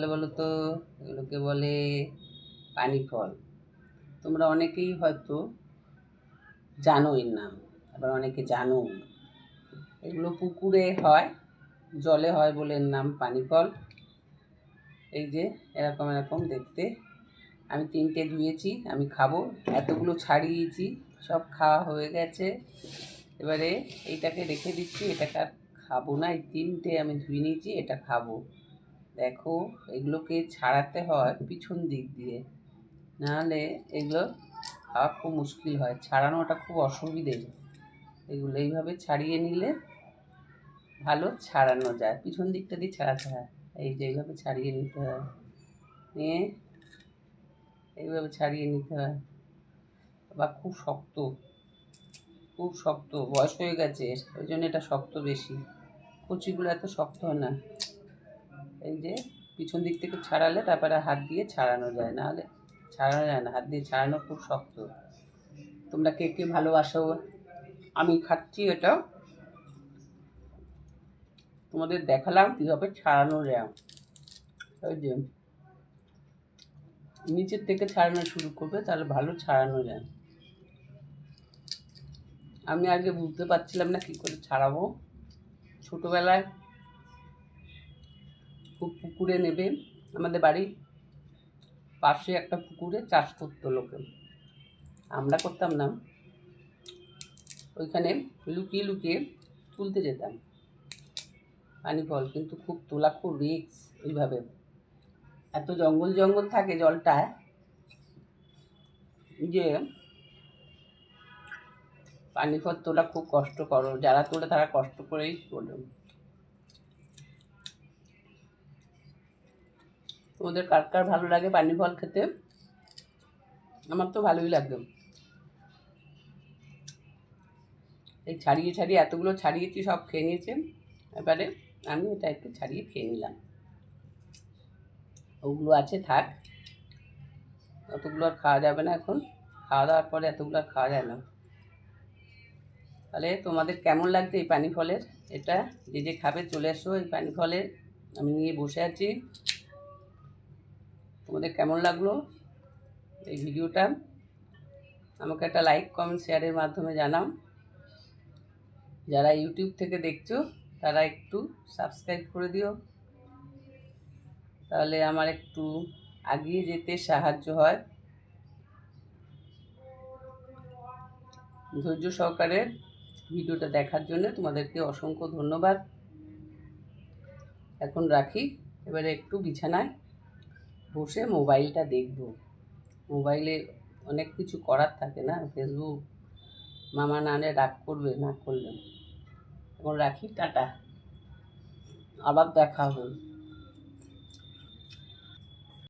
বলে বলো তো? এগুলোকে বলে পানি ফল। তোমরা অনেকেই হয়তো জানো এর নাম, আবার অনেকে জানো না। এগুলো পুকুরে হয়, জলে হয় বলে এর নাম পানি ফল। এই যে এরকম এরকম দেখতে। আমি 3টে ধুয়েছি, আমি খাবো। এতগুলো ছাড়িয়েছি, সব খাওয়া হয়ে গেছে। এবারে এইটাকে রেখে দিচ্ছি, এটাকে আর খাবো না। এই 3টে আমি ধুয়ে নিয়েছি, এটা খাবো। দেখো, এগুলোকে ছাড়াতে হয় পিছন দিক দিয়ে, নাহলে এগুলো খাওয়া খুব মুশকিল হয়, ছাড়ানোটা খুব অসুবিধের। এগুলো এইভাবে ছাড়িয়ে নিলে ভালো ছাড়ানো যায়, পিছন দিকটা দিয়ে ছাড়াতে হয়। এই যে এইভাবে ছাড়িয়ে নিতে হয়, নিয়ে এইভাবে ছাড়িয়ে নিতে হয়। আবার খুব শক্ত, খুব শক্ত, বয়স হয়ে গেছে ওই জন্য এটা শক্ত বেশি। কচিগুলো এত শক্ত হয় না। এই যে পিছন দিক থেকে ছাড়ালে তারপরে হাত দিয়ে ছাড়ানো যায়, নাহলে ছাড়ানো যায় না, হাত দিয়ে ছাড়ানো খুব শক্ত। তোমরা কে কে ভালোবাসো? আমি খাচ্ছি এটা, তোমাদের দেখালাম কীভাবে ছাড়ানো যায়। ওই যে নিচের থেকে ছাড়ানো শুরু করবে, তাহলে ভালো ছাড়ানো যায়। আমি আগে বুঝতে পারছিলাম না কী করে ছাড়াবো। ছোটোবেলায় খুব পুকুরে নেবে, আমাদের বাড়ির পাশে একটা পুকুরে চাষ করতো লোকে, আমরা করতাম না। ওইখানে লুকিয়ে লুকিয়ে তুলতে যেতাম পানি ফল, কিন্তু খুব তোলা খুব রিস্ক। এইভাবে এত জঙ্গল জঙ্গল থাকে জলটায় যে পানি ফল তোলা খুব কষ্টকর। যারা তোলে তারা কষ্ট করেই তোলে। তোমাদের কার কার ভালো লাগে পানি ফল খেতে? আমার তো ভালোই লাগবে। এই ছাড়িয়ে ছাড়িয়ে এতগুলো ছাড়িয়েছি, সব খেয়ে নিয়েছে। এবারে আমি এটা একটু ছাড়িয়ে খেয়ে নিলাম। ওগুলো আছে থাক, অতগুলো আর খাওয়া যাবে না এখন। খাওয়া দাওয়ার পরে এতগুলো আর খাওয়া যায় না। তাহলে তোমাদের কেমন লাগছে এই পানি ফলের এটা? যে যে খাবে চলে এসো এই পানি ফলের, আমি নিয়ে বসে আছি। তোমাদের কেমন লাগলো এই ভিডিওটা? আমাকে একটা লাইক কমেন্ট শেয়ারের মাধ্যমে জানাও। যারা ইউটিউব থেকে দেখছো তারা একটু সাবস্ক্রাইব করে দিও, তাহলে আমার একটু এগিয়ে যেতে সাহায্য হয়। ধৈর্য সহকারে ভিডিওটা দেখার জন্য তোমাদেরকে অসংখ্য ধন্যবাদ। এখন রাখি, এবারে একটু বিছানায় বসে মোবাইলটা দেখব। মোবাইলে অনেক কিছু করার থাকে না, ফেসবুক, মামা নাহলে রাগ করবে না করলে। এখন রাখি, টাটা, আবার দেখা হবে।